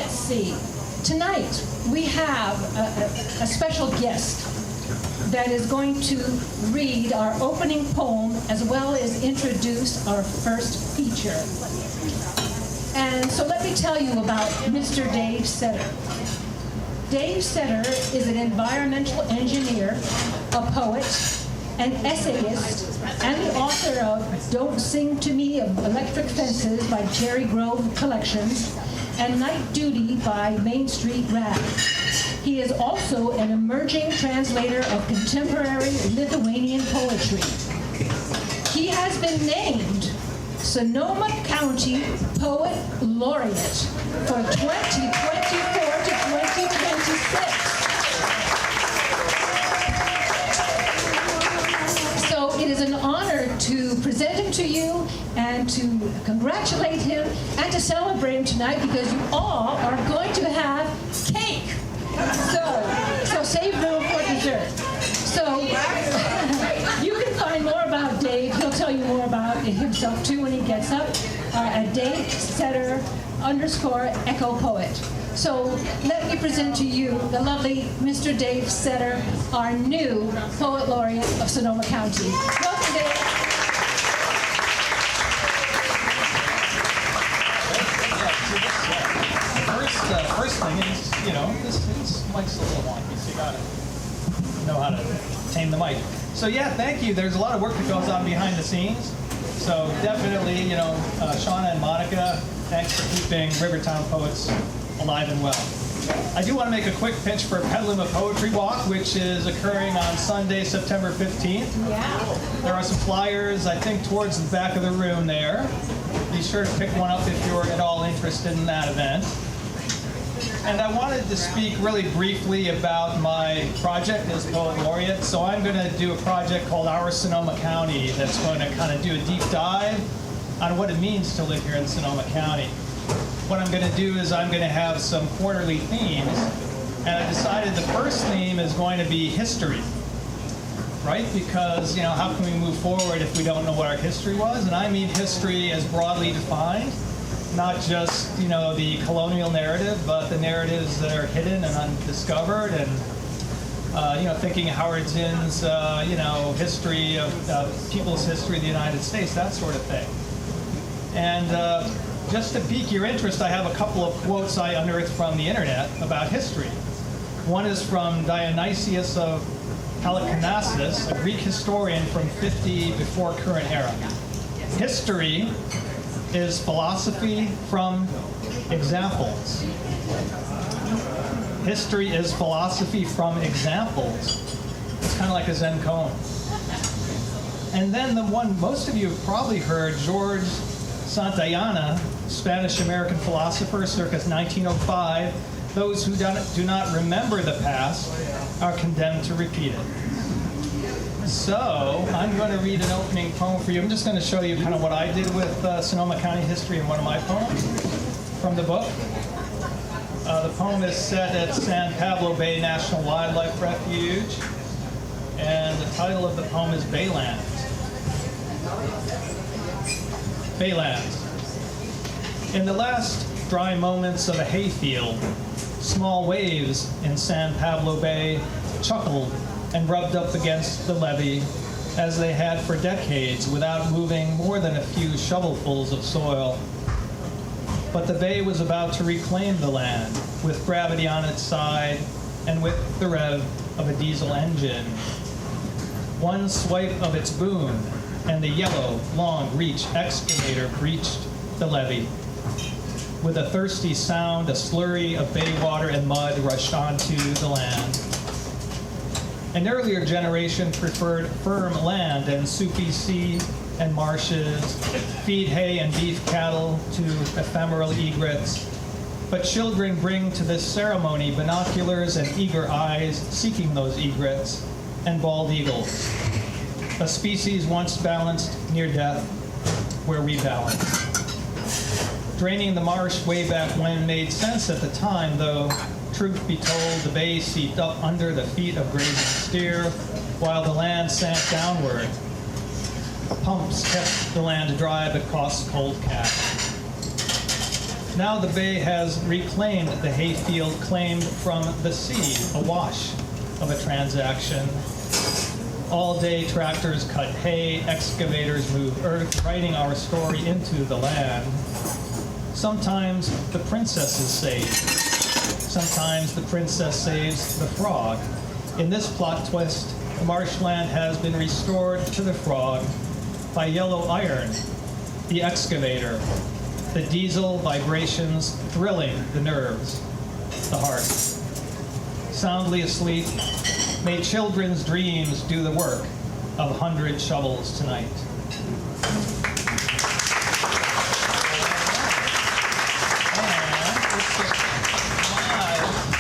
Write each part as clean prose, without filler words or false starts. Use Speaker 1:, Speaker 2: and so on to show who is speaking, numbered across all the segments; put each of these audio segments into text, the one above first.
Speaker 1: let's see. Tonight, we have a special guest that is going to read our opening poem as well as introduce our first feature. And so let me tell you about Mr. Dave Setter. Dave Setter is an environmental engineer, a poet, an essayist, and the author of Don't Sing to Me of Electric Fences by Cherry Grove Collections and Night Duty by Main Street Rag. He is also an emerging translator of contemporary Lithuanian poetry. He has been named Sonoma County Poet Laureate for 2024 to 2026. So it is an honor to present him to you and to congratulate him and to celebrate him tonight because you all are going to have cake. So save room for dessert. So you can find more about Dave. He'll tell you more about himself too when he gets up at Dave Setter _Echo Poet. So let me present to you the lovely Mr. Dave Setter, our new Poet Laureate of Sonoma County. Welcome, Dave.
Speaker 2: First thing is, this mic's a little wonky, so you gotta know how to tame the mic. So yeah, thank you. There's a lot of work that goes on behind the scenes. So definitely, Shauna and Monica, thanks for keeping Rivertown Poets alive and well. I do want to make a quick pitch for Petaluma Poetry Walk, which is occurring on Sunday, September 15th.
Speaker 1: Yeah.
Speaker 2: There are some flyers, I think, towards the back of the room there. Be sure to pick one up if you're at all interested in that event. And I wanted to speak really briefly about my project as Poet Laureate. So I'm going to do a project called Our Sonoma County that's going to kind of do a deep dive on what it means to live here in Sonoma County. What I'm going to do is I'm going to have some quarterly themes, and I decided the first theme is going to be history, right? Because, how can we move forward if we don't know what our history was? And I mean history as broadly defined. Not just, the colonial narrative, but the narratives that are hidden and undiscovered, and, thinking Howard Zinn's, history of people's history of the United States, that sort of thing. And just to pique your interest, I have a couple of quotes I unearthed from the internet about history. One is from Dionysius of Halicarnassus, a Greek historian from 50 before current era. History is philosophy from examples. History is philosophy from examples. It's kind of like a Zen koan. And then the one most of you have probably heard, George Santayana, Spanish-American philosopher, circa 1905, those who do not remember the past are condemned to repeat it. So I'm going to read an opening poem for you. I'm just going to show you kind of what I did with Sonoma County history in one of my poems from the book. The poem is set at San Pablo Bay National Wildlife Refuge, and the title of the poem is Baylands. Baylands. In the last dry moments of a hayfield, small waves in San Pablo Bay chuckled and rubbed up against the levee as they had for decades without moving more than a few shovelfuls of soil. But the bay was about to reclaim the land with gravity on its side and with the rev of a diesel engine. One swipe of its boom and the yellow, long-reach excavator breached the levee. With a thirsty sound, a slurry of bay water and mud rushed onto the land. An earlier generation preferred firm land and soupy sea and marshes, feed hay and beef cattle to ephemeral egrets. But children bring to this ceremony binoculars and eager eyes seeking those egrets, and bald eagles, a species once balanced near death, where we balance. Draining the marsh way back when made sense at the time, though, truth be told, the bay seeped up under the feet of grazing steer, while the land sank downward. Pumps kept the land dry, but cost cold cash. Now the bay has reclaimed the hayfield claimed from the sea, awash of a transaction. All day tractors cut hay, excavators move earth, writing our story into the land. Sometimes the princess is saved. Sometimes the princess saves the frog. In this plot twist, the marshland has been restored to the frog by yellow iron, the excavator, the diesel vibrations thrilling the nerves, the heart. Soundly asleep, may children's dreams do the work of 100 shovels tonight.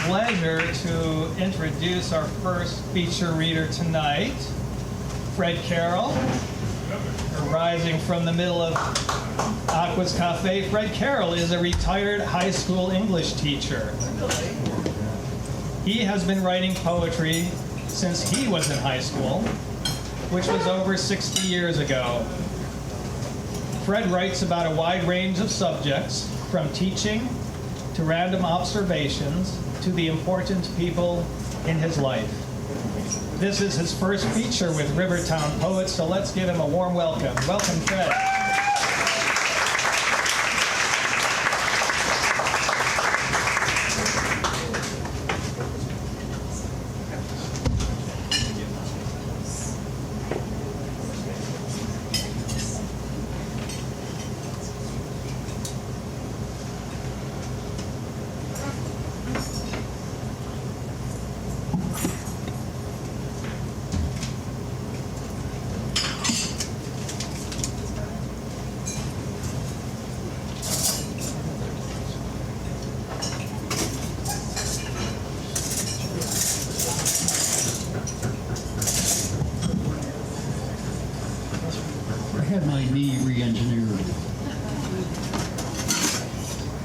Speaker 2: Pleasure to introduce our first feature reader tonight, Fred Carroll. Rising from the middle of Aqus Cafe, Fred Carroll is a retired high school English teacher. He has been writing poetry since he was in high school, which was over 60 years ago. Fred writes about a wide range of subjects, from teaching to random observations to the important people in his life. This is his first feature with Rivertown Poets, so let's give him a warm welcome. Welcome, Fred.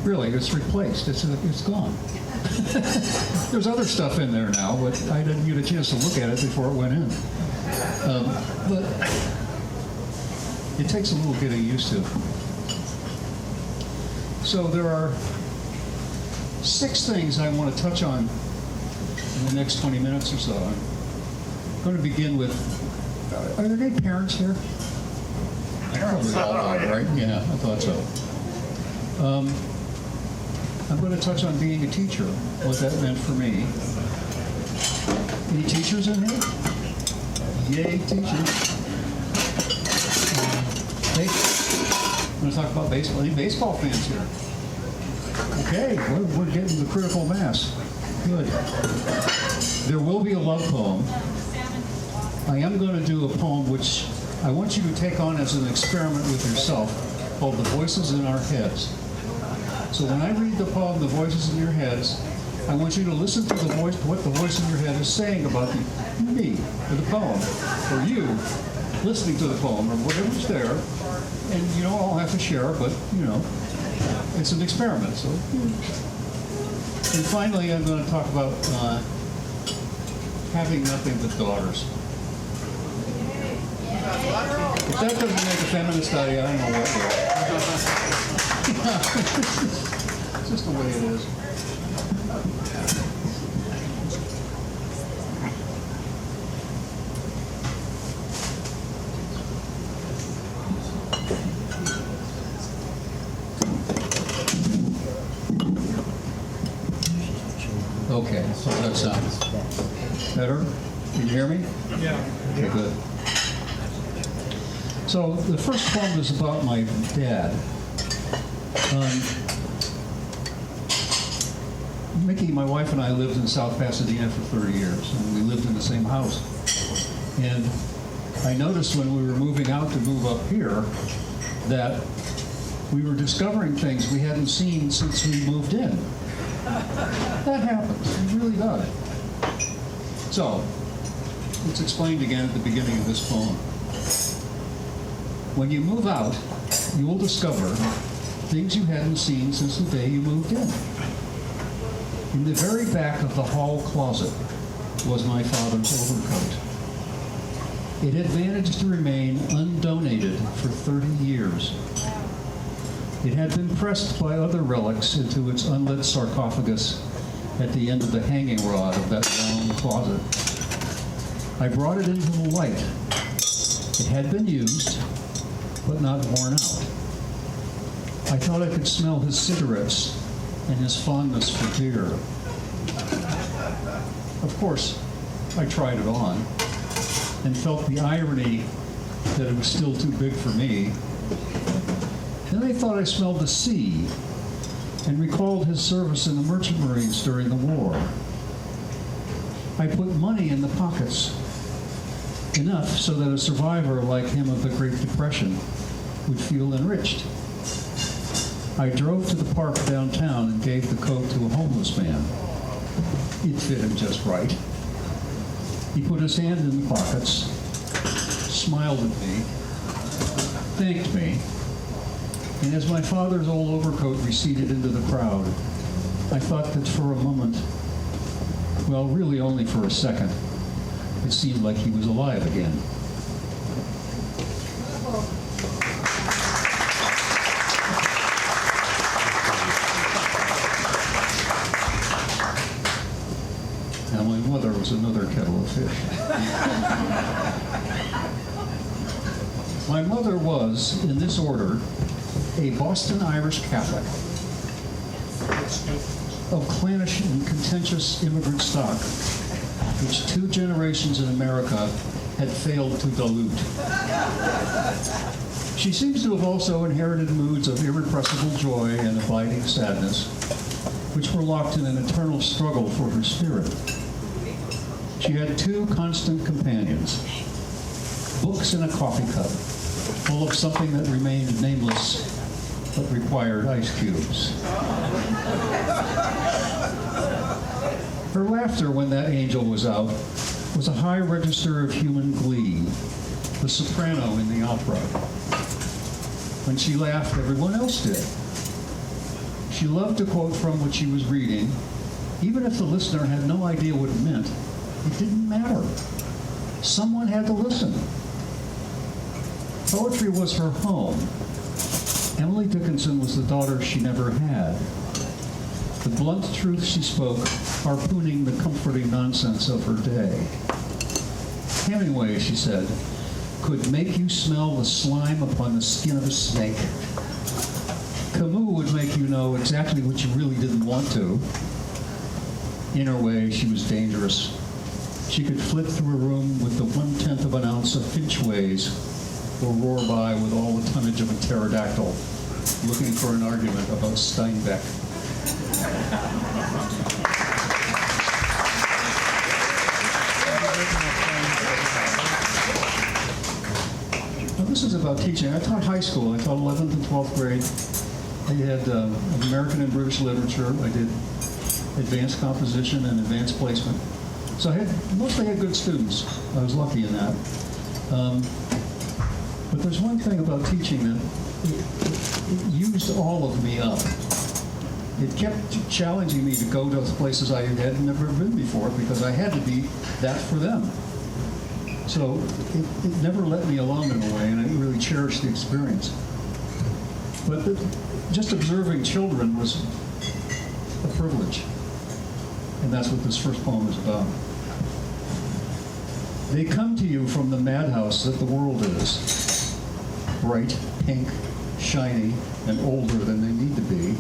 Speaker 3: Really, it's replaced. It's gone. There's other stuff in there now, but I didn't get a chance to look at it before it went in. But it takes a little getting used to. So there are 6 things I want to touch on in the next 20 minutes or so. I'm going to begin with, are there any parents here? Probably all are, right? Yeah, I thought so. I'm going to touch on being a teacher, what that meant for me. Any teachers in here? Yay, teachers. Hey, I'm going to talk about baseball. Any baseball fans here? Okay, we're getting the critical mass. Good. There will be a love poem. I am going to do a poem which I want you to take on as an experiment with yourself, called The Voices in Our Heads. So when I read the poem, The Voices in Your Heads, I want you to listen to the voice, what the voice in your head is saying about me, or the poem, or you listening to the poem, or whatever's there. And you don't all have to share, but, you know, it's an experiment. So. And finally, I'm going to talk about having nothing but daughters. If that doesn't make a feminist out of you, I don't know what will. It's just the way it is. Okay, so that sounds better. Can you hear me?
Speaker 2: Yeah.
Speaker 3: Okay, good. So the first poem is about my dad. Mickey, my wife, and I lived in South Pasadena for 30 years, and we lived in the same house. And I noticed when we were moving out to move up here that we were discovering things we hadn't seen since we moved in. That happens. It really does. So, it's explained again at the beginning of this poem. When you move out, you will discover things you hadn't seen since the day you moved in. In the very back of the hall closet was my father's overcoat. It had managed to remain undonated for 30 years. It had been pressed by other relics into its unlit sarcophagus at the end of the hanging rod of that long closet. I brought it into the light. It had been used, but not worn out. I thought I could smell his cigarettes and his fondness for beer. Of course, I tried it on and felt the irony that it was still too big for me. Then I thought I smelled the sea and recalled his service in the Merchant Marines during the war. I put money in the pockets, enough so that a survivor like him of the Great Depression would feel enriched. I drove to the park downtown and gave the coat to a homeless man. It fit him just right. He put his hand in the pockets, smiled at me, thanked me, and as my father's old overcoat receded into the crowd, I thought that for a moment, well, really only for a second, it seemed like he was alive again. Now, my mother was another kettle of fish. My mother was, in this order, a Boston Irish Catholic of clannish and contentious immigrant stock, which 2 generations in America had failed to dilute. She seems to have also inherited moods of irrepressible joy and abiding sadness, which were locked in an eternal struggle for her spirit. She had 2 constant companions, books in a coffee cup, full of something that remained nameless but required ice cubes. Her laughter when that angel was out was a high register of human glee, the soprano in the opera. When she laughed, everyone else did. She loved to quote from what she was reading, even if the listener had no idea what it meant. It didn't matter. Someone had to listen. Poetry was her home. Emily Dickinson was the daughter she never had. The blunt truth she spoke, harpooning the comforting nonsense of her day. Hemingway, she said, could make you smell the slime upon the skin of a snake. Camus would make you know exactly what you really didn't want to. In her way, she was dangerous. She could flit through a room with the 1/10 of an ounce of Finchways, or roar by with all the tonnage of a pterodactyl, looking for an argument about Steinbeck. Now, this is about teaching. I taught high school. I taught 11th and 12th grade. I had American and British literature. I did advanced composition and advanced placement. So I mostly had good students. I was lucky in that. But there's one thing about teaching that it used all of me up. It kept challenging me to go to places I had never been before because I had to be that for them. So it never let me alone in a way, and I really cherished the experience. But just observing children was a privilege. And that's what this first poem is about. They come to you from the madhouse that the world is. Bright, pink, shiny, and older than they need to be.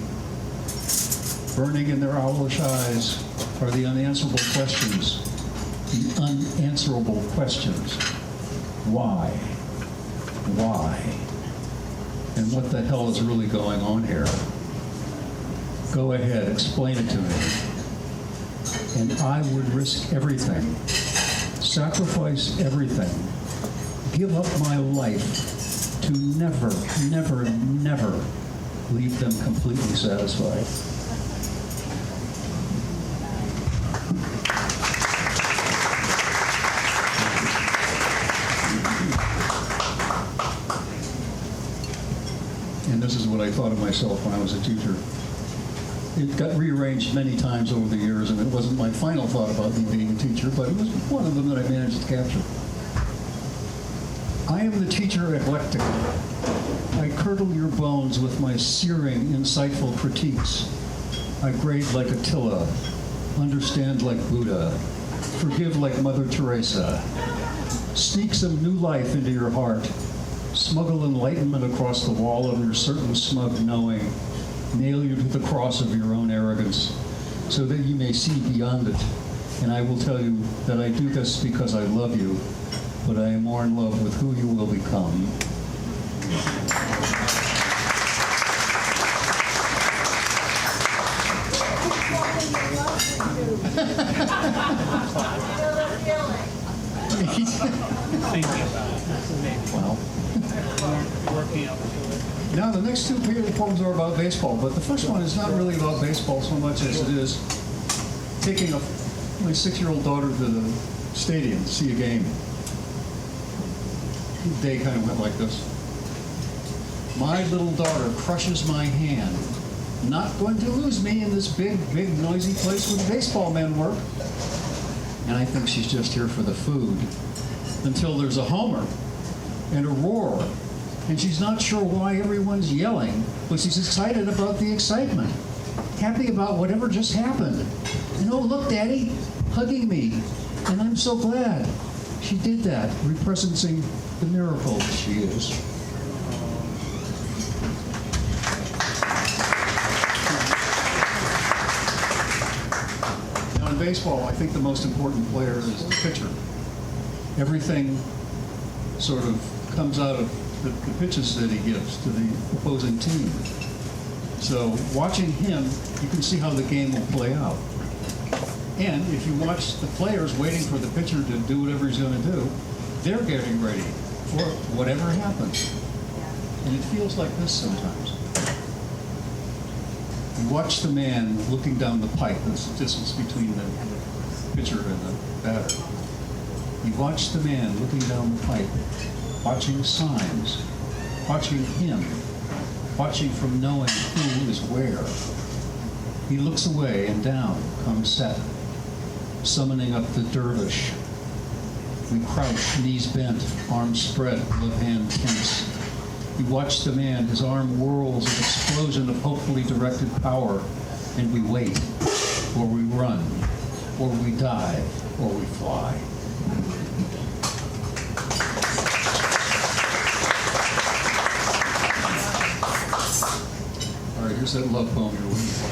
Speaker 3: Burning in their owlish eyes are the unanswerable questions. The unanswerable questions. Why? Why? And what the hell is really going on here? Go ahead, explain it to me. And I would risk everything, sacrifice everything, give up my life to never, never, never leave them completely satisfied. And this is what I thought of myself when I was a teacher. It got rearranged many times over the years, and it wasn't my final thought about me being a teacher, but it was one of them that I managed to capture. I am the teacher eclectic. I curdle your bones with my searing, insightful critiques. I grade like Attila, understand like Buddha, forgive like Mother Teresa. Sneak some new life into your heart. Smuggle enlightenment across the wall of your certain smug knowing. Nail you to the cross of your own arrogance, so that you may see beyond it. And I will tell you that I do this because I love you, but I am more in love with who you will become. Wow. Now, the next two poems are about baseball, but the first one is not really about baseball so much as it is taking my 6-year-old daughter to the stadium to see a game. The day kind of went like this. My little daughter crushes my hand. Not going to lose me in this big, noisy place where the baseball men work. And I think she's just here for the food. Until there's a homer and a roar. And she's not sure why everyone's yelling, but she's excited about the excitement. Happy about whatever just happened. And oh, look, Daddy, hugging me. And I'm so glad she did that, representing the miracle that she is. Now in baseball, I think the most important player is the pitcher. Everything sort of comes out of the pitches that he gives to the opposing team. So watching him, you can see how the game will play out. And if you watch the players waiting for the pitcher to do whatever he's going to do, they're getting ready for whatever happens. And it feels like this sometimes. You watch the man looking down the pipe, that's the distance between the pitcher and the batter. You watch the man looking down the pipe, watching signs, watching him, watching from knowing who is where. He looks away and down comes Set, summoning up the dervish. We crouch, knees bent, arms spread, glove hand tense. You watch the man, his arm whirls, an explosion of hopefully directed power, and we wait, or we run, or we dive, or we fly. All right, here's that love poem you're waiting for.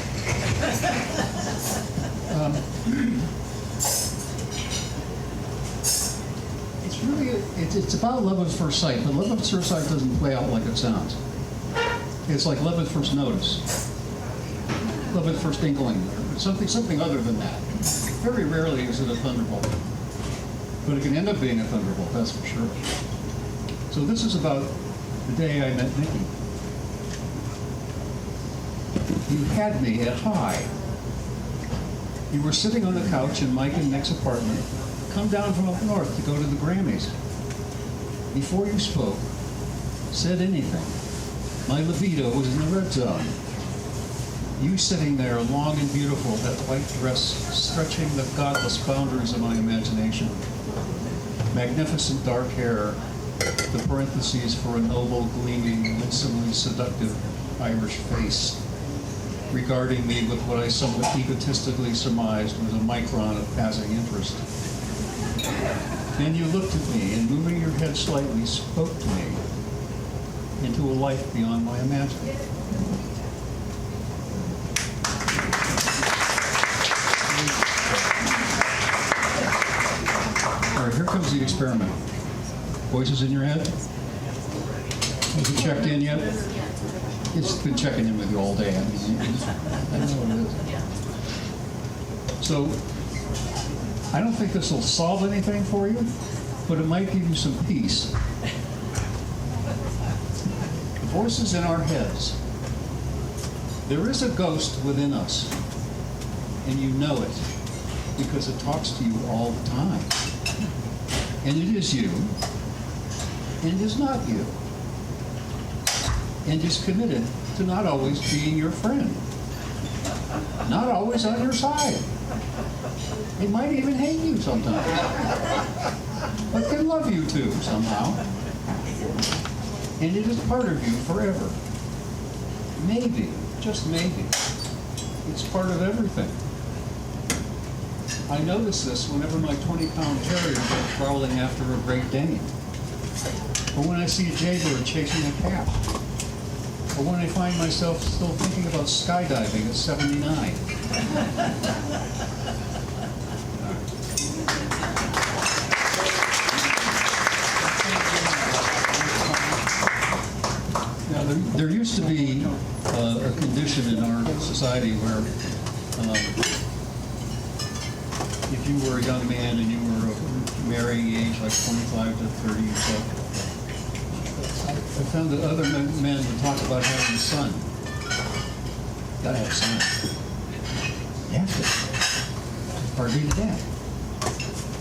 Speaker 3: It's about love at first sight, but love at first sight doesn't play out like it sounds. It's like love at first notice, love at first inkling, or something other than that. Very rarely is it a thunderbolt, but it can end up being a thunderbolt, that's for sure. So this is about the day I met Nikki. You had me at high. You were sitting on the couch in Mike and Nick's apartment, come down from up north to go to the Grammys. Before you spoke, said anything, my libido was in the red zone. You sitting there, long and beautiful, that white dress stretching the godless boundaries of my imagination. Magnificent dark hair, the parentheses for a noble, gleaming, winsomely seductive Irish face, regarding me with what I somewhat egotistically surmised was a micron of passing interest. Then you looked at me and, moving your head slightly, spoke to me into a life beyond my imagining. All right, here comes the experiment. Voices in your head? Has it checked in yet? It's been checking in with you all day. I know what it is. So, I don't think this will solve anything for you, but it might give you some peace. The voices in our heads. There is a ghost within us, and you know it because it talks to you all the time. And it is you, and is not you, and is committed to not always being your friend, not always on your side. It might even hate you sometimes, but can love you too somehow. And it is part of you forever. Maybe, just maybe, it's part of everything. I notice this whenever my 20-pound terrier goes prowling after a Great Dane. Or when I see a jaybird chasing a calf. Or when I find myself still thinking about skydiving at 79. Now, there used to be a condition in our society where if you were a young man and you were of marrying age, like 25 to 30 or so, I found that other men would talk about having a son. Gotta have a son. You have to. Or be the dad.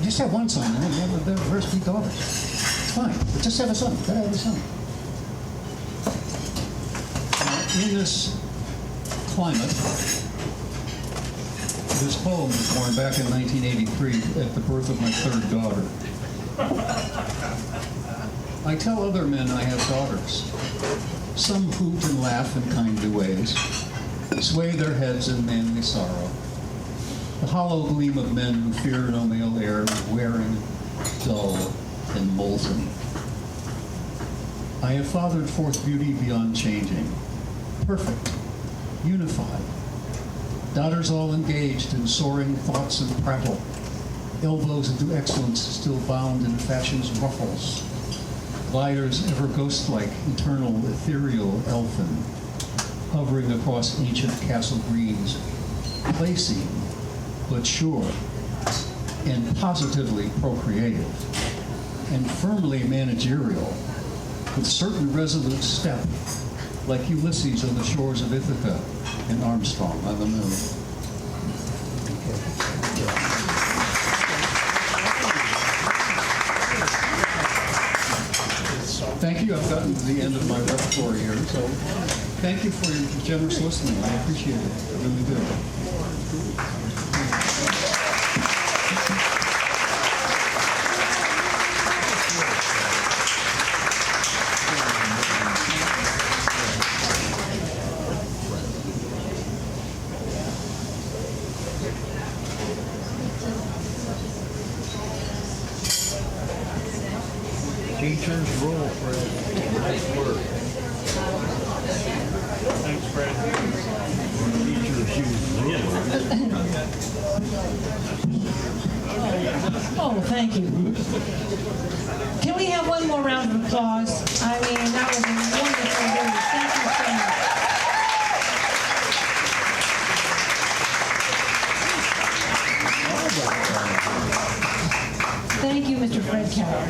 Speaker 3: Just have one son, and then have the rest be daughters. It's fine, but just have a son. Gotta have a son. Now, in this climate, this poem was born back in 1983 at the birth of my third daughter. I tell other men I have daughters. Some hoot and laugh in kindly ways, sway their heads in manly sorrow. The hollow gleam of men who fear no male heir, wearing, dull, and molten. I have fathered forth beauty beyond changing, perfect, unified. Daughters all engaged in soaring thoughts and prattle, elbows into excellence still bound in fashion's ruffles, gliders ever ghost-like, eternal, ethereal, elfin, hovering across ancient castle greens, placing, but sure, and positively procreative, and firmly managerial, with certain resolute step, like Ulysses on the shores of Ithaca and Armstrong on the moon. Thank you. I've gotten to the end of my repertoire here, so thank you for your generous listening. I appreciate it. I really do.
Speaker 4: Teachers rule, Fred. Nice work. Thanks, Fred. Teachers use rule.
Speaker 1: Oh, thank you. Can we have one more round of applause? I mean, that was a wonderful read. Thank you so much. Thank you, Mr. Fred Carroll.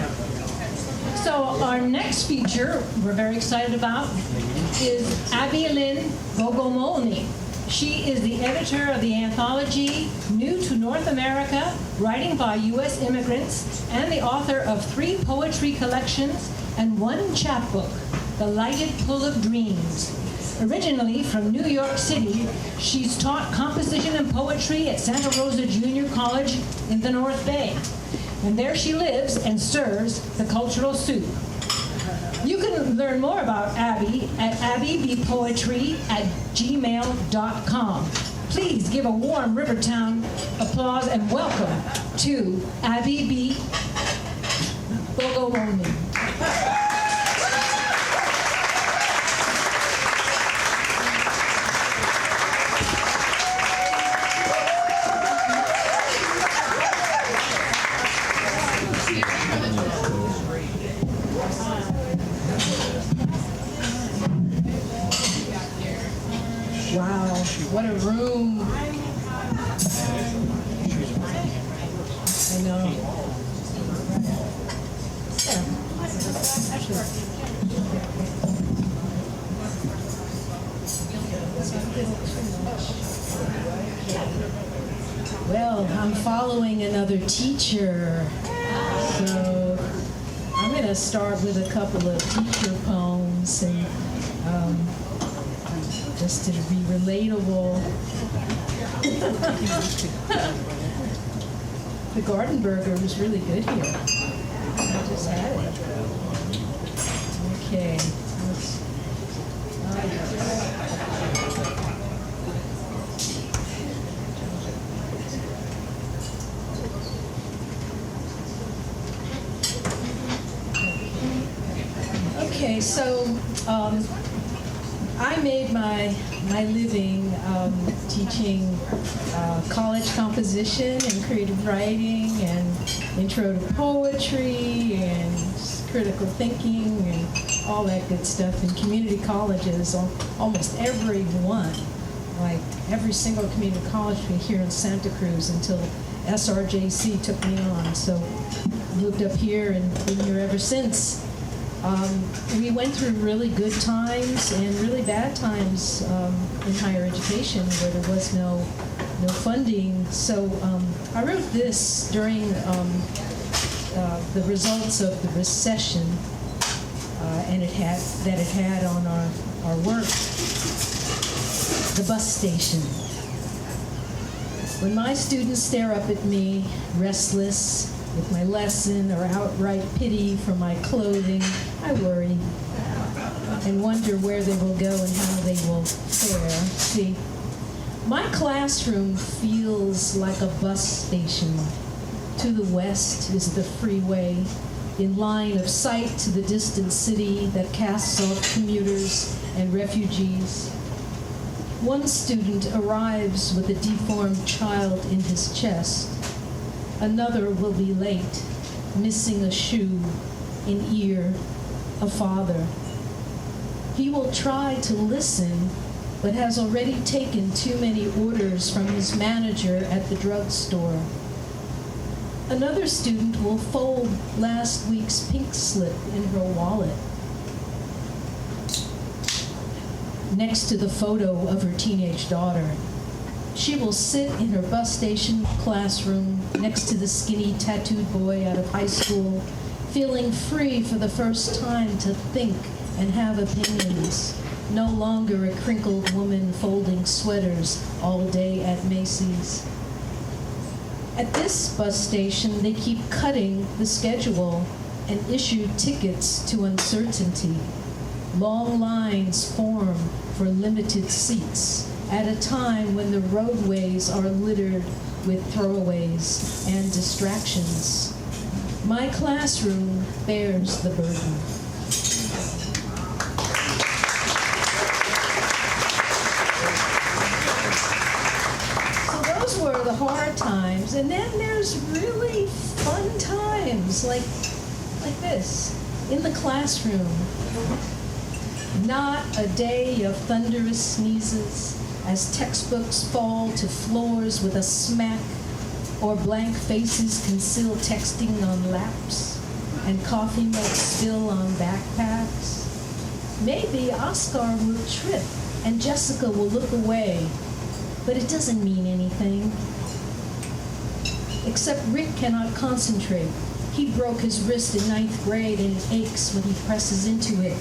Speaker 1: So our next feature we're very excited about is Abby Lynn Bogomolny. She is the editor of the anthology New to North America, Writing by U.S. Immigrants, and the author of 3 poetry collections and 1 chapbook, The Lighted Pull of Dreams. Originally from New York City, she's taught composition and poetry at Santa Rosa Junior College in the North Bay. And there she lives and serves the cultural soup. You can learn more about Abby at abbybpoetry@gmail.com. Please give a warm Rivertown applause and welcome to Abby B. Bogomolny. Wow, what a room. I know. Well, I'm following another teacher. So I'm going to start with a couple of teacher poems and just to be relatable. The garden burger was really good here. I just had it. Okay. Okay, so I made my living teaching college composition and creative writing and intro to poetry and critical thinking and all that good stuff in community colleges. Almost every one, like every single community college here in Santa Cruz until SRJC took me on. So moved up here and been here ever since. We went through really good times and really bad times in higher education where there was no funding. So I wrote this during the results of the recession and it had on our work. The bus station. When my students stare up at me, restless, with my lesson or outright pity for my clothing, I worry and wonder where they will go and how they will fare. See, my classroom feels like a bus station. To the west is the freeway, in line of sight to the distant city that casts off commuters and refugees. One student arrives with a deformed child in his chest. Another will be late, missing a shoe, an ear, a father. He will try to listen, but has already taken too many orders from his manager at the drugstore. Another student will fold last week's pink slip in her wallet. Next to the photo of her teenage daughter. She will sit in her bus station classroom next to the skinny tattooed boy out of high school, feeling free for the first time to think and have opinions. No longer a crinkled woman folding sweaters all day at Macy's. At this bus station, they keep cutting the schedule and issue tickets to uncertainty. Long lines form for limited seats at a time when the roadways are littered with throwaways and distractions. My classroom bears the burden. So those were the hard times, and then there's really fun times, like this, in the classroom. Not a day of thunderous sneezes as textbooks fall to floors with a smack, or blank faces conceal texting on laps, and coffee milk spill on backpacks. Maybe Oscar will trip and Jessica will look away, but it doesn't mean anything. Except Rick cannot concentrate. He broke his wrist in 9th grade and it aches when he presses into it.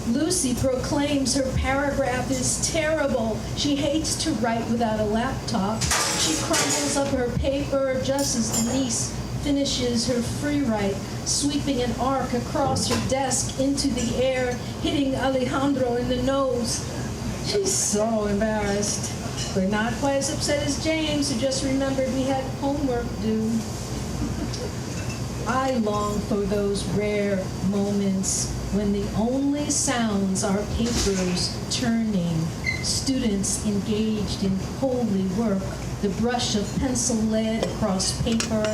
Speaker 1: Lucy proclaims her paragraph is terrible. She hates to write without a laptop. She crumbles up her paper just as Denise finishes her free write, sweeping an arc across her desk into the air, hitting Alejandro in the nose. She's so embarrassed, but not quite as upset as James, who just remembered we had homework due. I long for those rare moments when the only sounds are papers turning, students engaged in holy work, the brush of pencil lead across paper,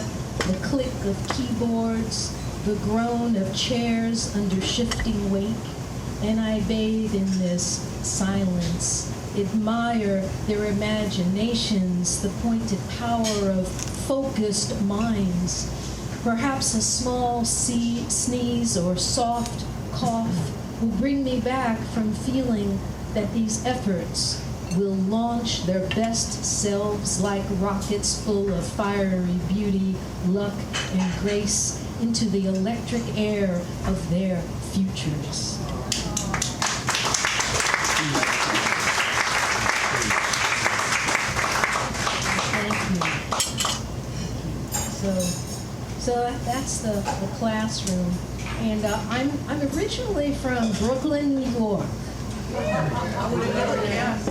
Speaker 1: the click of keyboards, the groan of chairs under shifting weight, and I bathe in this silence, admire their imaginations, the pointed power of focused minds. Perhaps a small sneeze or soft cough will bring me back from feeling that these efforts will launch their best selves like rockets full of fiery beauty, luck, and grace into the electric air of their futures. Thank you. So that's the classroom. And I'm originally from Brooklyn, New York.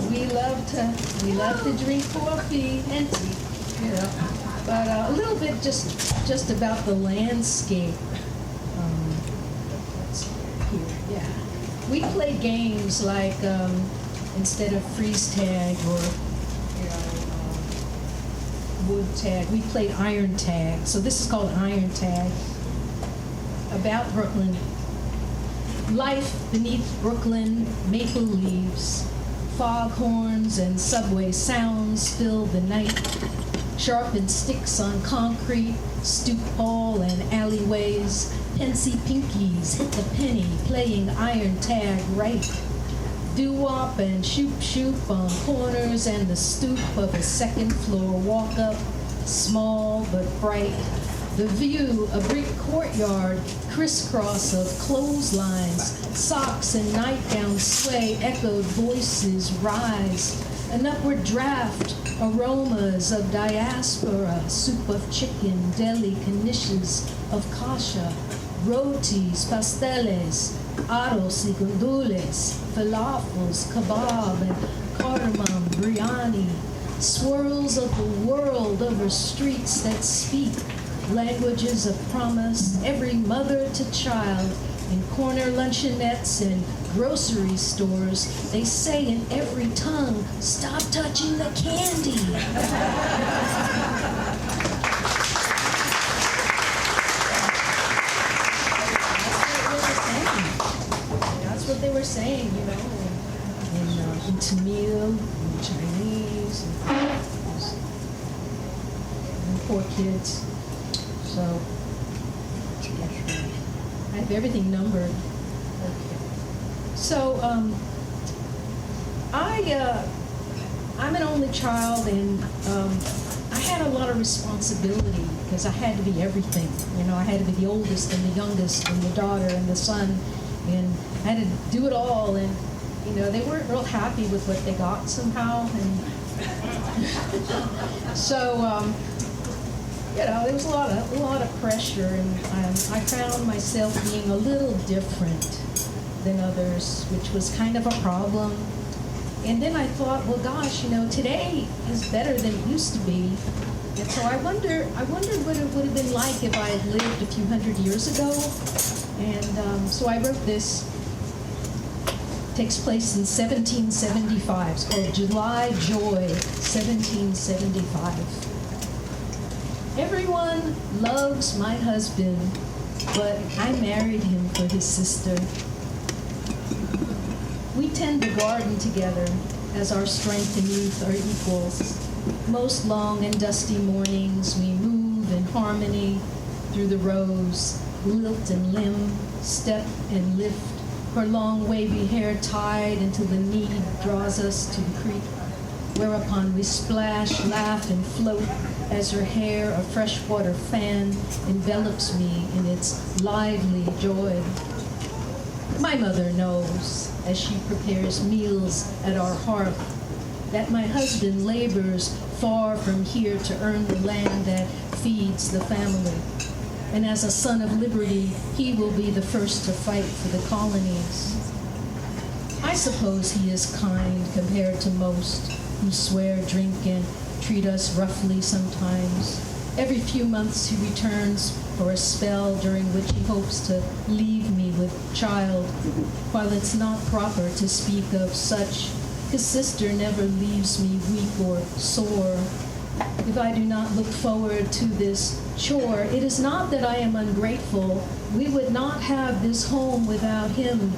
Speaker 1: We love to drink coffee and tea, you know. But a little bit just about the landscape. Let's see here, yeah. We played games like instead of freeze tag or wood tag, we played iron tag. So this is called iron tag. About Brooklyn. Life beneath Brooklyn, maple leaves, foghorns and subway sounds fill the night. Sharpened sticks on concrete, stoop hall and alleyways. Pensy pinkies hit the penny, playing iron tag right. Doo-wop and shoop-shoop on corners and the stoop of a second floor walk-up, small but bright. The view, a brick courtyard, crisscross of clotheslines, socks and nightgowns sway, echoed voices rise. An upward draft, aromas of diaspora, soup of chicken, deli knishes of kasha, rotis, pasteles, arroz y gandules, falafels, kebab, and cardamom, biryani, swirls of the world over streets that speak, languages of promise, every mother to child, in corner luncheonettes and grocery stores, they say in every tongue, stop touching the candy. That's what they were saying, you know, in Tamil, in Chinese, and poor kids. So, I have everything numbered. Okay. So, I'm an only child, and I had a lot of responsibility because I had to be everything. You know, I had to be the oldest and the youngest and the daughter and the son, and I had to do it all. And you know, they weren't real happy with what they got somehow, and so. You know, there was a lot of pressure, and I found myself being a little different than others, which was kind of a problem. And then I thought, well, gosh, you know, today is better than it used to be. And so I wondered what it would have been like if I had lived a few hundred years ago. And so I wrote this. It takes place in 1775. It's called July Joy, 1775. Everyone loves my husband, but I married him for his sister. We tend the garden together, as our strength and youth are equals. Most long and dusty mornings we move in harmony through the rows, lilt and limb, step and lift, her long wavy hair tied until the need draws us to the creek, whereupon we splash, laugh, and float as her hair, a freshwater fan, envelops me in its lively joy. My mother knows, as she prepares meals at our hearth, that my husband labors far from here to earn the land that feeds the family. And as a son of liberty, he will be the first to fight for the colonies. I suppose he is kind compared to most who swear, drink, and treat us roughly sometimes. Every few months he returns for a spell during which he hopes to leave me with child. While it's not proper to speak of such, his sister never leaves me weak or sore. If I do not look forward to this chore, it is not that I am ungrateful. We would not have this home without him,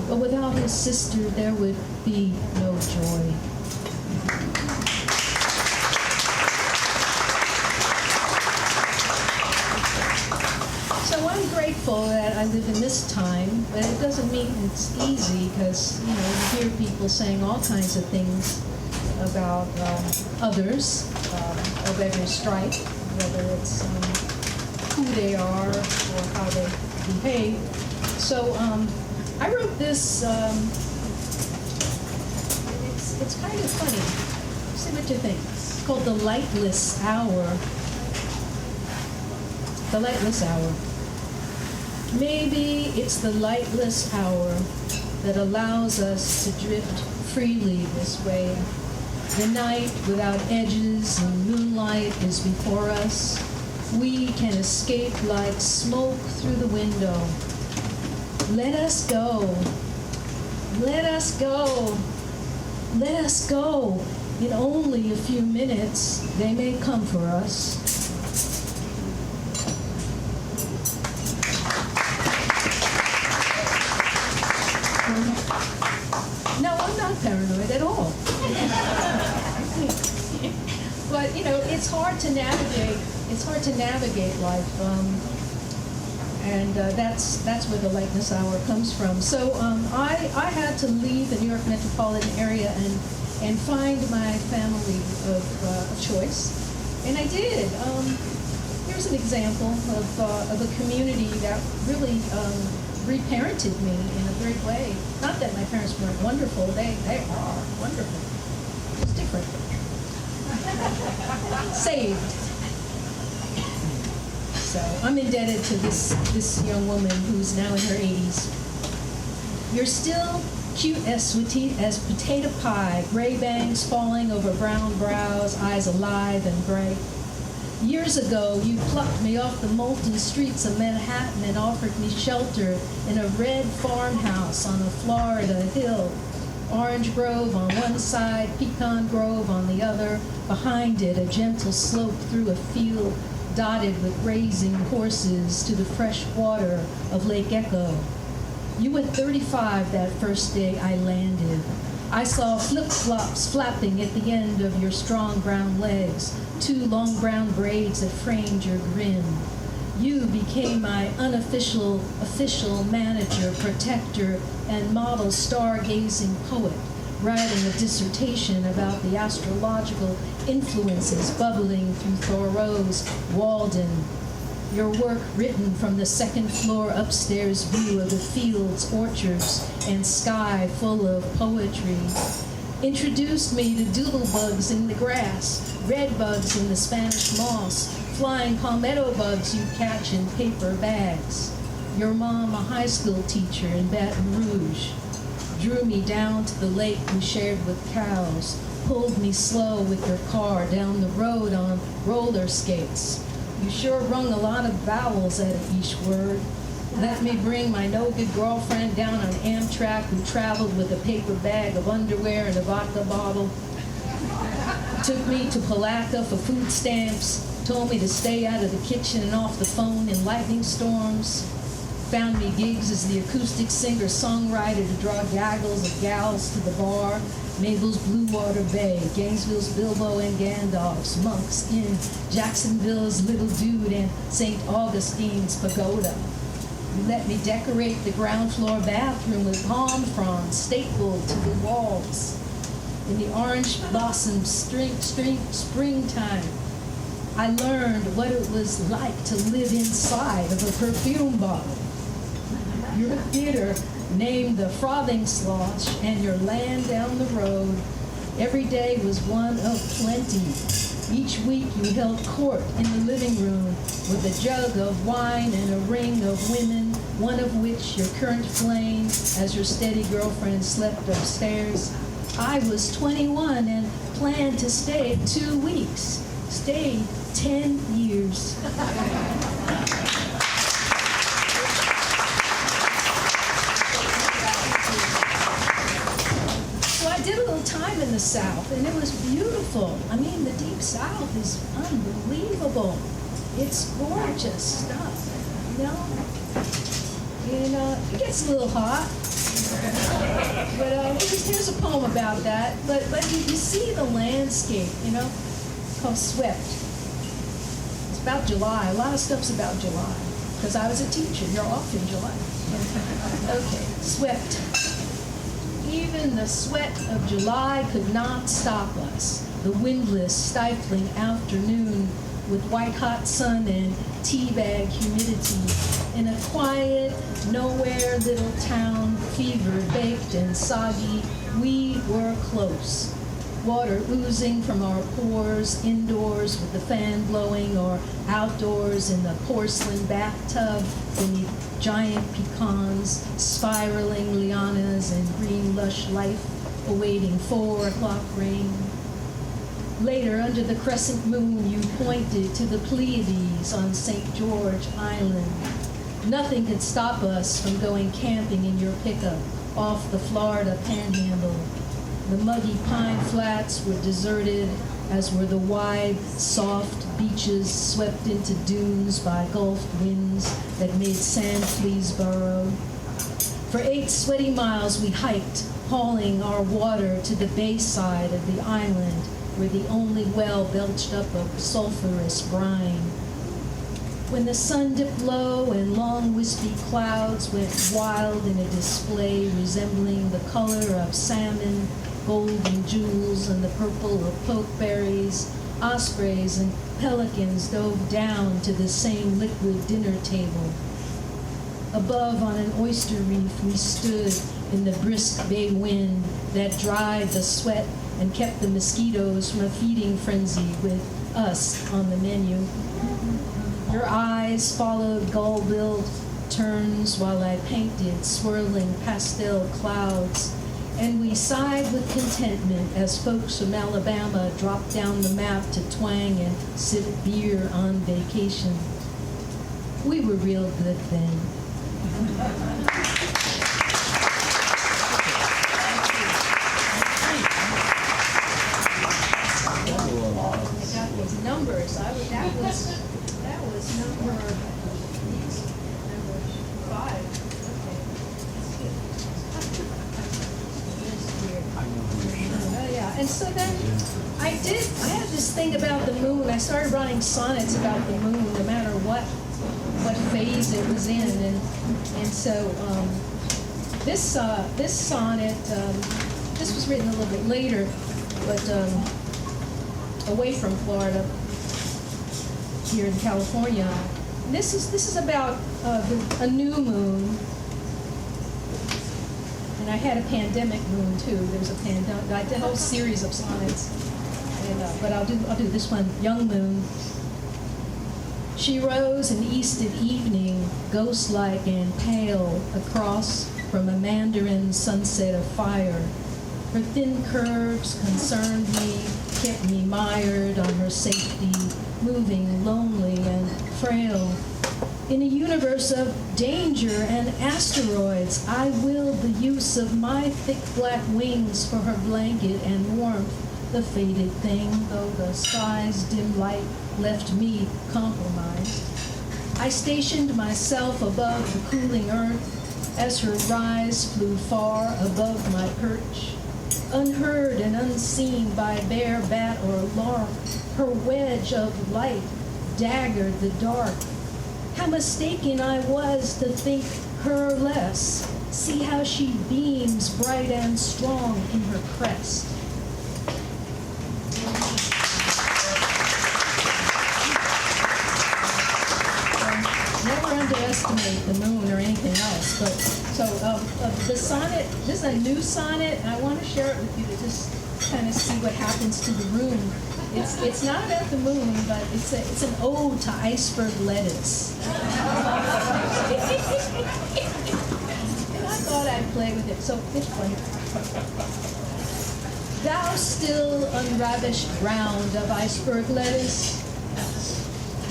Speaker 1: but without his sister there would be no joy. So I'm grateful that I live in this time, but it doesn't mean it's easy because, you know, you hear people saying all kinds of things about others of every stripe, whether it's who they are or how they behave. So I wrote this, it's kind of funny. See what you think. It's called The Lightless Hour. The Lightless Hour. Maybe it's the lightless hour that allows us to drift freely this way. The night without edges and moonlight is before us. We can escape like smoke through the window. Let us go. Let us go. Let us go. In only a few minutes, they may come for us. No, I'm not paranoid at all. But it's hard to navigate. It's hard to navigate life, and that's where the Lightness Hour comes from. So I had to leave the New York metropolitan area and find my family of choice, and I did. Here's an example of a community that really reparented me in a great way. Not that my parents weren't wonderful; they are wonderful. It's different. Saved. So I'm indebted to this young woman who's now in her 80s. You're still cute as sweet as potato pie, gray bangs falling over brown brows, eyes alive and bright. Years ago, you plucked me off the molten streets of Manhattan and offered me shelter in a red farmhouse on a Florida hill. Orange grove on one side, pecan grove on the other. Behind it, a gentle slope through a field dotted with grazing horses to the fresh water of Lake Echo. You were 35 that first day I landed. I saw flip-flops flapping at the end of your strong brown legs, 2 long brown braids that framed your grin. You became my unofficial, official manager, protector, and model stargazing poet, writing a dissertation about the astrological influences bubbling through Thoreau's Walden. Your work written from the second floor upstairs view of the fields, orchards, and sky full of poetry introduced me to doodlebugs in the grass, redbugs in the Spanish moss, flying palmetto bugs you catch in paper bags. Your mom, a high school teacher in Baton Rouge, drew me down to the lake we shared with cows, pulled me slow with your car down the road on roller skates. You sure rung a lot of vowels out of each word. Let me bring my no-good girlfriend down on Amtrak who traveled with a paper bag of underwear and a vodka bottle. Took me to Palatka for food stamps, told me to stay out of the kitchen and off the phone in lightning storms. Found me gigs as the acoustic singer-songwriter to draw gaggles of gals to the bar. Mabel's Blue Water Bay, Gainesville's Bilbo and Gandalf's, Monks Inn, Jacksonville's Little Dude, and St. Augustine's Pagoda. You let me decorate the ground floor bathroom with palm fronds stapled to the walls. In the orange blossom springtime, I learned what it was like to live inside of a perfume bottle. Your theater named the Frothing Slosh, and your land down the road. Every day was one of plenty. Each week you held court in the living room with a jug of wine and a ring of women, one of which your current flame as your steady girlfriend slept upstairs. I was 21 and planned to stay 2 weeks. Stayed 10 years. Time in the South, and it was beautiful. I mean, the Deep South is unbelievable. It's gorgeous stuff, it gets a little hot, but here's a poem about that. But you see the landscape, called Swept. It's about July. A lot of stuff's about July, because I was a teacher. You're off in July. Okay, Swept. Even the sweat of July could not stop us. The windless, stifling afternoon with white-hot sun and teabag humidity. In a quiet, nowhere little town, fever-baked and soggy, we were close. water oozing from our pores, indoors with the fan blowing, or outdoors in the porcelain bathtub beneath giant pecans, spiraling lianas, and green lush life awaiting 4 o'clock rain. Later, under the crescent moon, you pointed to the Pleiades on St. George Island. Nothing could stop us from going camping in your pickup off the Florida Panhandle. The muggy pine flats were deserted, as were the wide, soft beaches swept into dunes by gulf winds that made sand fleas burrow. For 8 sweaty miles we hiked, hauling our water to the bay side of the island, where the only well belched up a sulfurous brine. When the sun dipped low and long wispy clouds went wild in a display resembling the color of salmon, golden jewels, and the purple of pokeberries, ospreys and pelicans dove down to the same liquid dinner table. Above on an oyster reef we stood in the brisk bay wind that dried the sweat and kept the mosquitoes from a feeding frenzy with us on the menu. Your eyes followed gull-billed turns while I painted swirling pastel clouds, and we sighed with contentment as folks from Alabama dropped down the map to twang and sip beer on vacation. We were real good then. Numbers. That was number 5. Oh yeah, and so then I had this thing about the moon. I started writing sonnets about the moon, no matter what phase it was in, and so this sonnet, this was written a little bit later, but away from Florida, here in California. And this is about a new moon, and I had a pandemic moon too. There's a pandemic. I did a whole series of sonnets, and, but I'll do this one. Young moon. She rose in east of evening, ghost-like and pale, across from a mandarin sunset of fire. Her thin curves concerned me, kept me mired on her safety, moving lonely and frail. In a universe of danger and asteroids, I willed the use of my thick black wings for her blanket and warmth, the faded thing, though the sky's dim light left me compromised. I stationed myself above the cooling earth as her rise flew far above my perch. Unheard and unseen by bear, bat, or lark, her wedge of light daggered the dark. How mistaken I was to think her less. See how she beams bright and strong in her crest. Never underestimate the moon or anything else. But so the sonnet, this is a new sonnet, and I want to share it with you to just kind of see what happens to the room. It's not about the moon, but it's an ode to iceberg lettuce. And I thought I'd play with it, so it's fun. Thou still unravished ground of iceberg lettuce,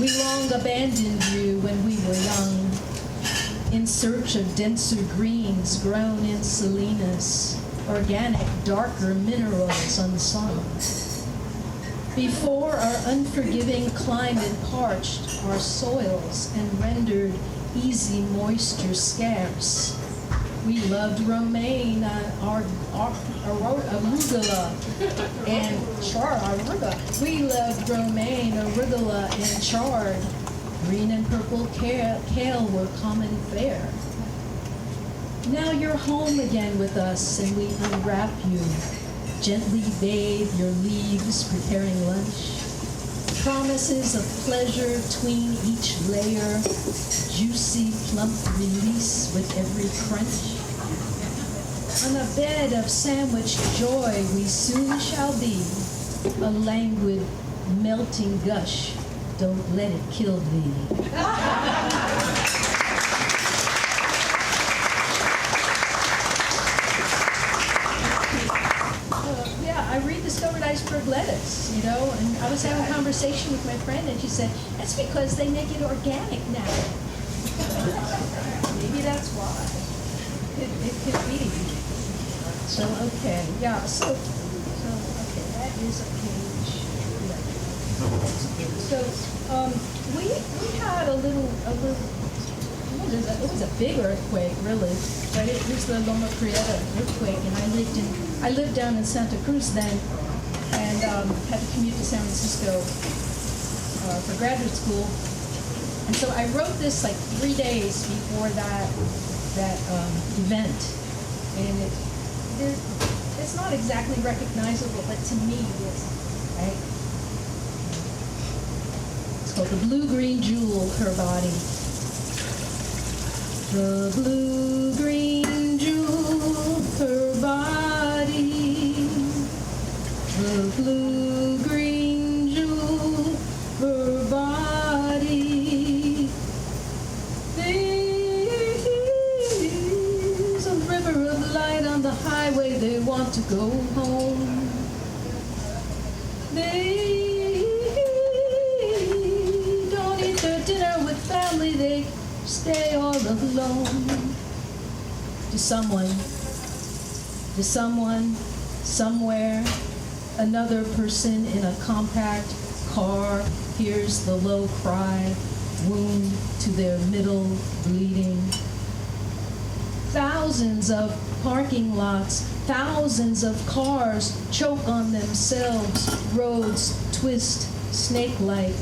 Speaker 1: we long abandoned you when we were young, in search of denser greens grown in salinas, organic, darker minerals unsung. Before our unforgiving climate parched our soils and rendered easy moisture scarce, we loved romaine, arugula, and arugula. We loved romaine, arugula, and chard. Green and purple kale were common fare. Now you're home again with us, and we unwrap you, gently bathe your leaves, preparing lunch. Promises of pleasure tween each layer, juicy, plump release with every crunch. On a bed of sandwiched joy we soon shall be, a languid, melting gush. Don't let it kill thee. Yeah, I rediscovered iceberg lettuce, you know, and I was having a conversation with my friend, and she said, that's because they make it organic now. Maybe that's why. It could be. So, okay, yeah, so okay, that is a page. So, we had a little, it was a big earthquake, really, but it was the Loma Prieta earthquake, and I lived down in Santa Cruz then, and had to commute to San Francisco for graduate school. And so I wrote this like 3 days before that event, and it's not exactly recognizable, but to me it is, right? It's called The Blue-Green Jewel, Her Body. The blue-green jewel, her body. The blue-green jewel, her body. There's a river of light on the highway, they want to go home. They don't eat their dinner with family, they stay all alone. To someone, somewhere, another person in a compact car hears the low cry, wound to their middle bleeding. Thousands of parking lots, thousands of cars choke on themselves, roads twist snake-like,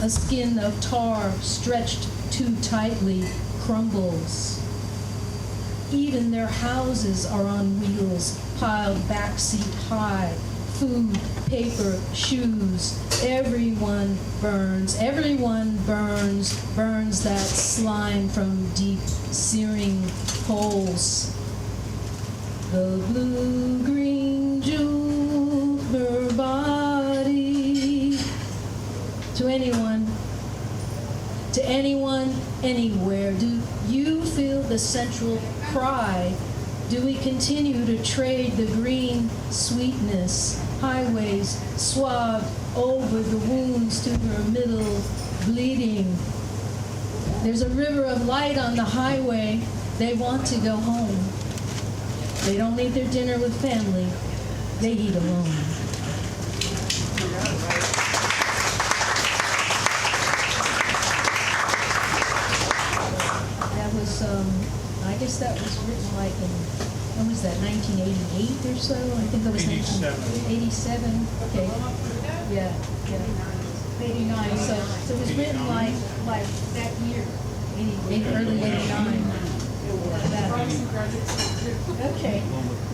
Speaker 1: a skin of tar stretched too tightly crumbles. Even their houses are on wheels, piled backseat high. Food, paper, shoes, everyone burns that slime from deep, searing holes. The blue-green jewel, her body. To anyone, anywhere, do you feel the central cry? Do we continue to trade the green sweetness, highways swabbed over the wounds to her middle bleeding? There's a river of light on the highway, they want to go home. They don't eat their dinner with family, they eat alone. That was, I guess that was written like in, when was that, 1988 or so? I think it was 1987. Okay. Yeah. 89. So it was written like that year, early 89. Okay.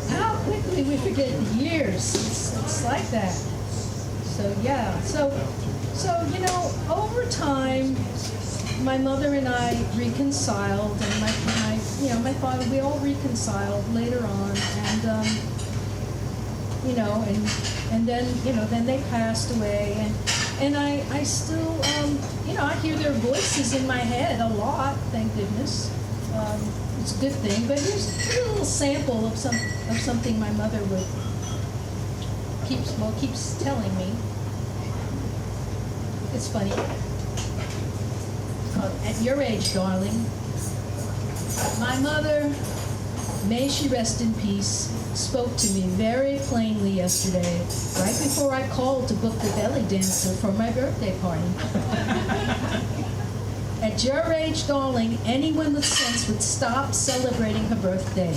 Speaker 1: How quickly we forget the years. It's like that. So yeah. So over time, my mother and I reconciled, and my father, we all reconciled later on, and then they passed away, and I still, I hear their voices in my head a lot, thank goodness. It's a good thing, but here's a little sample of something my mother keeps telling me. It's funny. It's called At Your Age, Darling. My mother, may she rest in peace, spoke to me very plainly yesterday, right before I called to book the belly dancer for my birthday party. At your age, darling, anyone with sense would stop celebrating her birthday.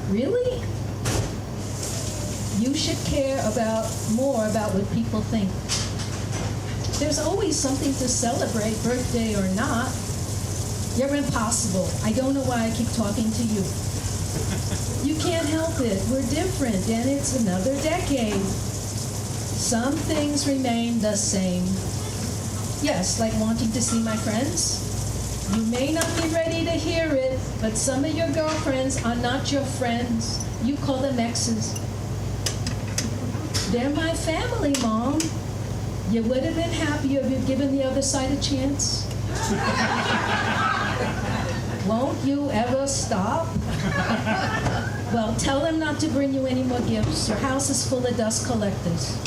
Speaker 1: Really? You should care more about what people think. There's always something to celebrate, birthday or not. You're impossible. I don't know why I keep talking to you. You can't help it. We're different, and it's another decade. Some things remain the same. Yes, like wanting to see my friends. You may not be ready to hear it, but some of your girlfriends are not your friends. You call them exes. They're my family, Mom. You would have been happier if you'd given the other side a chance. Won't you ever stop? Well, tell them not to bring you any more gifts. Your house is full of dust collectors.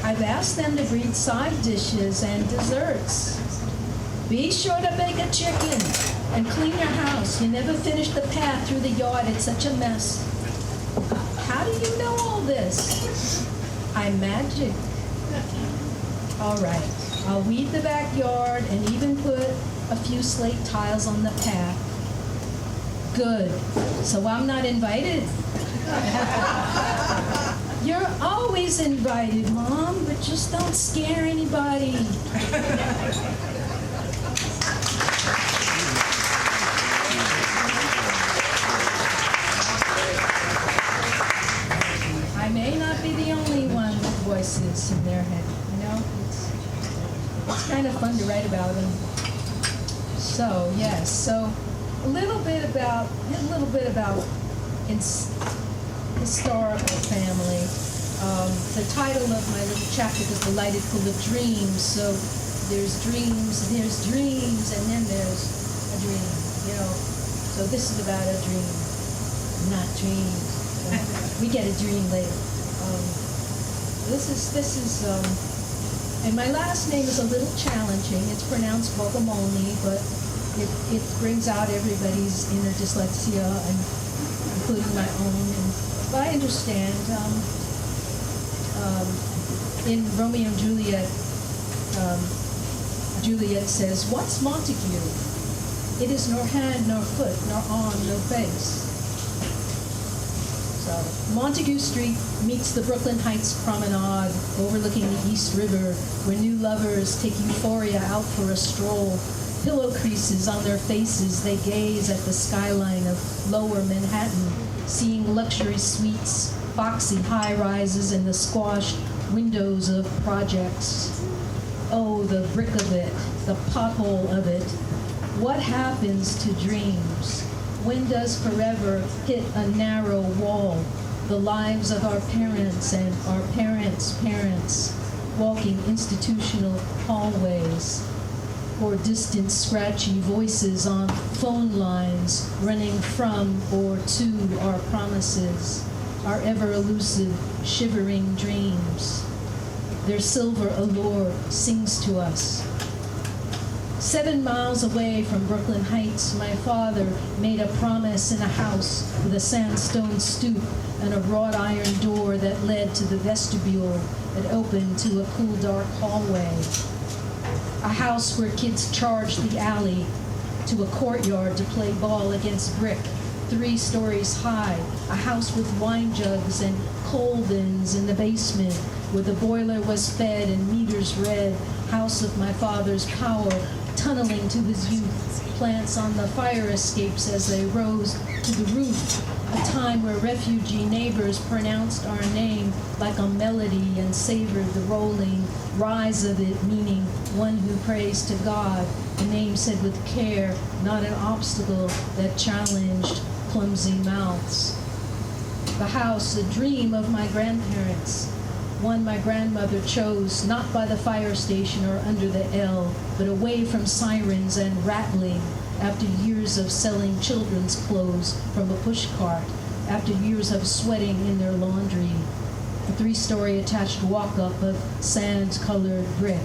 Speaker 1: I've asked them to bring side dishes and desserts. Be sure to bake a chicken and clean your house. You never finished the path through the yard. It's such a mess. How do you know all this? I'm magic. All right. I'll weed the backyard and even put a few slate tiles on the path. Good. So I'm not invited? You're always invited, Mom, but just don't scare anybody. I may not be the only one with voices in their head, you know? It's kind of fun to write about them. So, yes, so a little bit about historical family. The title of my little chapter is "The Light is Full of Dreams." So there's dreams, and then there's a dream. You know, so this is about a dream, not dreams. We get a dream later. This is, and my last name is a little challenging. It's pronounced Bogomolny, but it brings out everybody's inner dyslexia, and including my own. But I understand. In Romeo and Juliet, Juliet says, "What's Montague? It is nor hand, nor foot, nor arm, nor face." So Montague Street meets the Brooklyn Heights Promenade, overlooking the East River, where new lovers take euphoria out for a stroll. Pillow creases on their faces, they gaze at the skyline of lower Manhattan, seeing luxury suites, boxy high-rises, and the squashed windows of projects. Oh, the brick of it, the pothole of it. What happens to dreams? When does forever hit a narrow wall? The lives of our parents and our parents' parents, walking institutional hallways, or distant scratchy voices on phone lines running from or to our promises, our ever-elusive, shivering dreams. Their silver allure sings to us. 7 miles away from Brooklyn Heights, my father made a promise in a house with a sandstone stoop and a wrought iron door that led to the vestibule that opened to a cool, dark hallway. A house where kids charged the alley to a courtyard to play ball against brick, 3 stories high. A house with wine jugs and coal bins in the basement where the boiler was fed and meters read. House of my father's power, tunneling to his youth. Plants on the fire escapes as they rose to the roof. A time where refugee neighbors pronounced our name like a melody and savored the rolling rise of it, meaning one who prays to God. A name said with care, not an obstacle that challenged clumsy mouths. The house, a dream of my grandparents. One my grandmother chose, not by the fire station or under the L, but away from sirens and rattling, after years of selling children's clothes from a pushcart, after years of sweating in their laundry. A 3-story attached walk-up of sand-colored brick.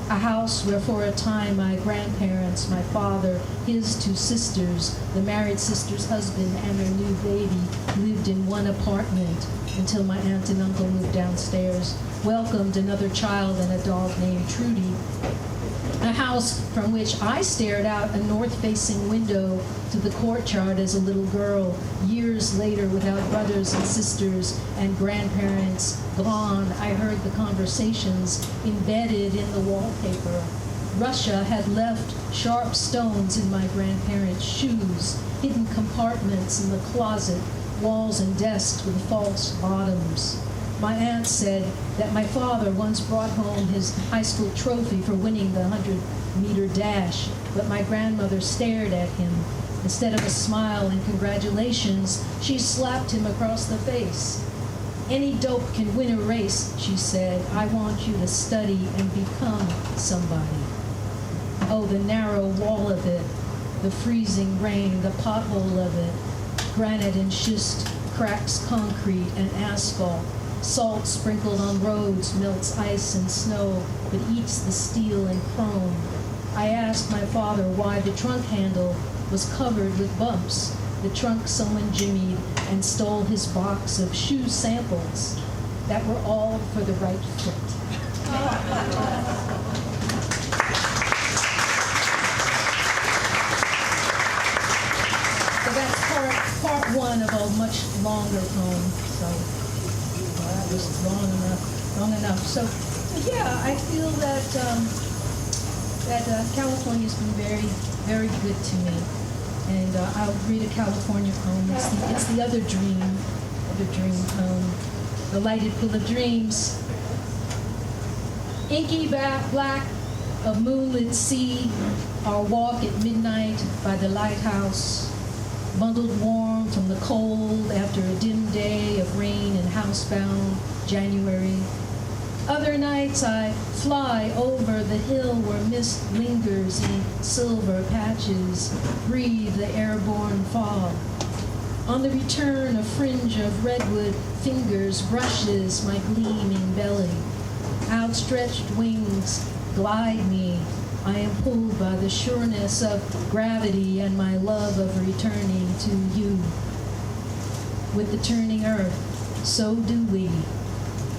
Speaker 1: A house where for a time my grandparents, my father, his 2 sisters, the married sister's husband, and their new baby lived in one apartment until my aunt and uncle moved downstairs, welcomed another child and a dog named Trudy. A house from which I stared out a north-facing window to the courtyard as a little girl, years later without brothers and sisters and grandparents gone. I heard the conversations embedded in the wallpaper. Russia had left sharp stones in my grandparents' shoes, hidden compartments in the closet, walls and desks with false bottoms. My aunt said that my father once brought home his high school trophy for winning the 100-meter dash, but my grandmother stared at him. Instead of a smile and congratulations, she slapped him across the face. Any dope can win a race, she said. I want you to study and become somebody. Oh, the narrow wall of it, the freezing rain, the pothole of it, granite and schist cracks concrete and asphalt. Salt sprinkled on roads melts ice and snow, but eats the steel and chrome. I asked my father why the trunk handle was covered with bumps. The trunk someone jimmied and stole his box of shoe samples that were all for the right foot. So that's part one of a much longer poem. So that was long enough. So yeah, I feel that California's been very, very good to me. And I'll read a California poem. It's the other dream poem. The lighted pool of dreams. Inky black of moonlit sea, our walk at midnight by the lighthouse, bundled warm from the cold after a dim day of rain and housebound January. Other nights I fly over the hill where mist lingers in silver patches, breathe the airborne fog. On the return, a fringe of redwood fingers brushes my gleaming belly. Outstretched wings glide me. I am pulled by the sureness of gravity and my love of returning to you. With the turning earth, so do we.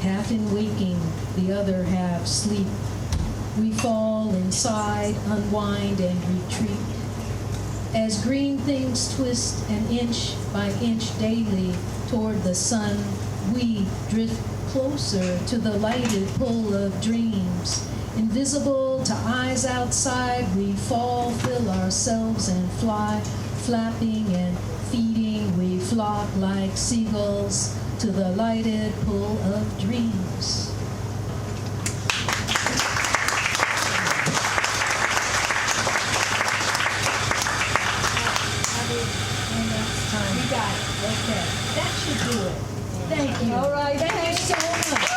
Speaker 1: Half in waking, the other half sleep. We fall inside, unwind, and retreat. As green things twist an inch by inch daily toward the sun, we drift closer to the lighted pull of dreams. Invisible to eyes outside, we fall, fill ourselves, and fly, flapping and feeding. We flock like seagulls to the lighted pool of dreams. You got it. Okay. That should do it. Thank you. All right. Thank you so much.